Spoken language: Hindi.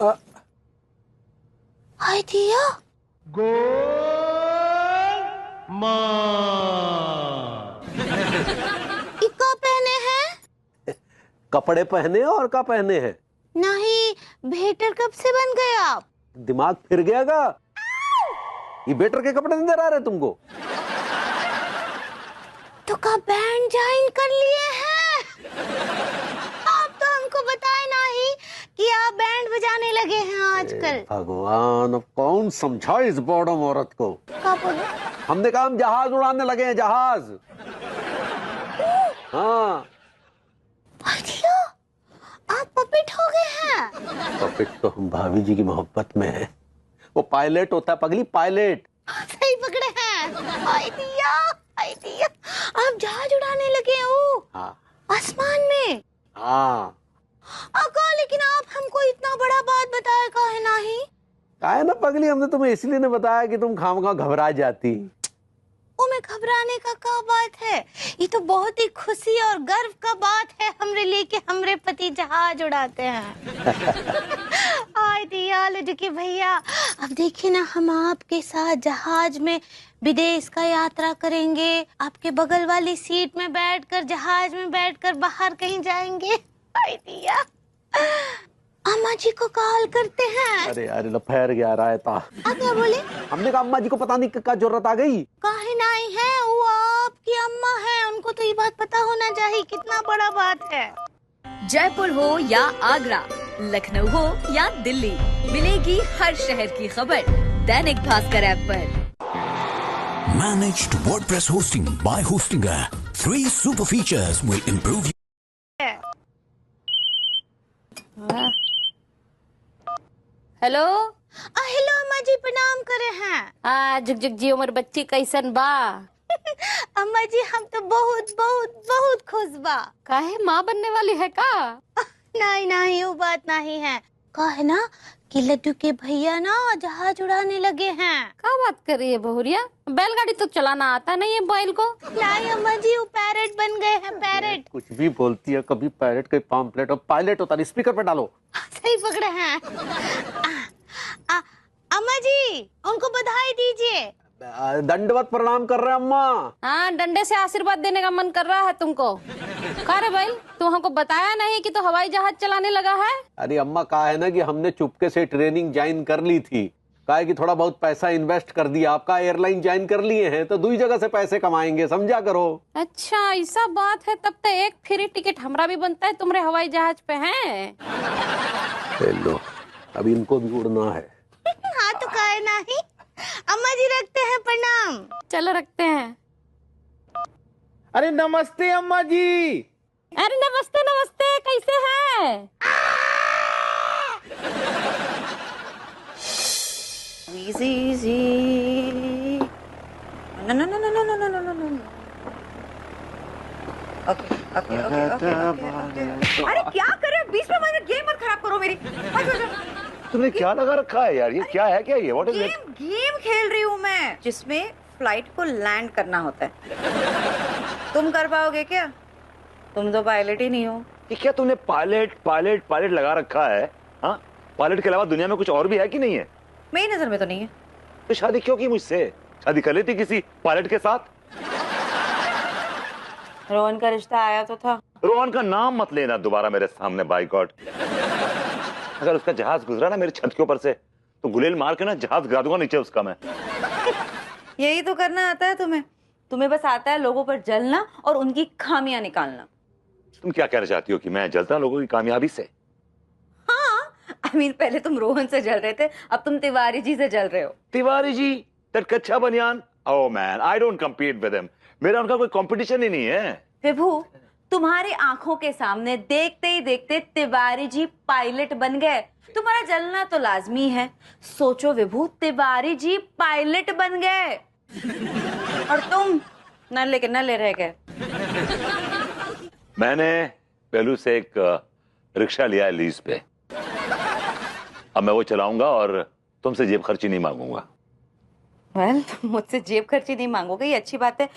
हाय दिया इका पहने हैं? कपड़े पहने और का पहने हैं? नहीं, वेटर कब से बन गए आप? दिमाग फिर गया का? ये वेटर के कपड़े नजर आ रहे तुमको? तो का बैंड ज्वाइन कर लिए हैं? आप तो हमको बताए नहीं कि आप बैंड बजाने लगे हैं आजकल। भगवान, अब कौन समझा इस बॉडम औरत को? का बोले? हमने कहा हम जहाज उड़ाने लगे हैं, जहाज। हाँ। अच्छा, आप पपेट हो गए हैं? पपेट तो हम भाभी जी की मोहब्बत में है। वो पायलट होता है पगली, पायलट। सही पकड़े हैं। हाय दिया, हाय दिया, आप जहाज उड़ाने लगे हो? हाँ। आसमान में? हाँ। अका, लेकिन आप हमको इतना बड़ा बात बताया काहे नहीं? काहे ना पगली, हमने तुम्हें इसलिए नहीं बताया कि तुम खामखा घबरा जाती। वो में घबराने का क्या बात है? ये तो बहुत ही खुशी और गर्व का बात है हमरे लिए कि हमरे पति जहाज उड़ाते हैं। आय दिया लड़के भैया, अब देखिए ना, हम आपके साथ जहाज में विदेश का यात्रा करेंगे। आपके बगल वाली सीट में बैठकर, जहाज में बैठकर बाहर कहीं जाएंगे। आय दिया, अम्मा जी को कॉल करते हैं। अरे यार, लफेर गया रायता। आप क्या बोले? हमने कहा अम्मा जी को पता नहीं क्या जरूरत आ गई। काहे नहीं है, वो आपकी अम्मा है, उनको तो ये बात पता होना चाहिए, कितना बड़ा बात है। जयपुर हो या आगरा, लखनऊ हो या दिल्ली, मिलेगी हर शहर की खबर दैनिक भास्कर ऐप पर। Managed WordPress hosting by Hostinger. 3 super features will improve. Hello. Hello अम्मा जी, प्रणाम करे हैं। झुक झुक जी, उमर बच्ची कैसन बा? अम्मा जी, हम तो बहुत बहुत बहुत खुश बा। काहे, माँ बनने वाली है का? नहीं नहीं, वो बात नहीं है। कहा है ना कि लड्डू के भैया ना जहाज उड़ाने लगे हैं। क्या बात कर रही है बहुरिया? बैलगाड़ी तो चलाना आता नहीं है बैल को। नहीं अम्मा जी, वो पैरेट बन गए हैं, पैरेट। कुछ भी बोलती है, कभी पैरेट कभी पॉम्पलेट, और पायलट होता है। स्पीकर पे डालो। सही पकड़े हैं। अम्मा जी, उनको बधाई दीजिए। दंडवत प्रणाम कर रहे हैं अम्मा। हाँ, डंडे से आशीर्वाद देने का मन कर रहा है तुमको। का रे भाई, तू हमको बताया नहीं कि तू हवाई जहाज चलाने लगा है? अरे अम्मा, कहा है ना कि हमने चुपके से ट्रेनिंग ज्वाइन कर ली थी। कहा है कि थोड़ा बहुत पैसा इन्वेस्ट कर दिया, आपका एयरलाइन ज्वाइन कर लिए हैं तो दूसरी जगह से पैसे कमाएंगे, समझा करो। अच्छा ऐसा बात है, तब तो एक फ्री टिकट हमरा भी बनता है, तुम्हारे हवाई जहाज पे है। लो, अब इनको भी उड़ना है। हाँ तो काहे नहीं। अम्मा जी, रखते हैं, प्रणाम। चलो रखते हैं। अरे नमस्ते अम्मा जी। अरे नमस्ते नमस्ते, कैसे हैं? Okay okay okay. अरे क्या कर रहे हो? 20 में मैंने गेम मत खराब करो मेरी। तुमने क्या लगा रखा है यार? ये क्या है? क्या ये? What is it? गेम खेल रही हूँ मैं, जिसमें फ्लाइट को लैंड करना होता है। तुम कर पाओगे क्या? तुम तो पायलट ही नहीं हो। ये क्या तुमने पायलट पायलट पायलट लगा रखा है? हाँ, पायलट के अलावा दुनिया में कुछ और भी है कि नहीं है? मेरी नजर में तो नहीं है। तो शादी क्यों की मुझसे? शादी कर लेती किसी पायलट के साथ। रोहन का रिश्ता आया तो था। रोहन का नाम मत लेना दोबारा मेरे सामने, बाय गॉड। अगर उसका जहाज गुजरा ना मेरे छत के ऊपर से, तो गुलेल मार के ना जहाज गिरा दूंगा नीचे उसका मैं। यही तो करना आता है तुम्हें। तुम्हें बस आता है लोगों पर जलना और उनकी खामियां निकालना। तुम क्या कहना चाहती हो कि मैं जलता लोगों की कामयाबी से? हाँ, आई मीन पहले तुम रोहन से जल रहे थे, अब तुम तिवारी जी से जल रहे हो। तिवारी जी, दैट कच्चा बनियान। Oh man, I don't compete with him. मेरा उनका कोई कंपटीशन ही नहीं है। विभू, तुम्हारी आंखों के सामने देखते ही देखते तिवारी जी पायलट बन गए। तुम्हारा जलना तो लाजमी है। सोचो विभू, तिवारी जी पायलट बन गए और तुम नल्ले के नल्ले रह गए। मैंने पहलू से एक रिक्शा लिया है लीज पे। अब मैं वो चलाऊंगा और तुमसे जेब खर्ची नहीं मांगूंगा। वेल, मुझसे जेब खर्ची नहीं मांगोगे, ये अच्छी बात है।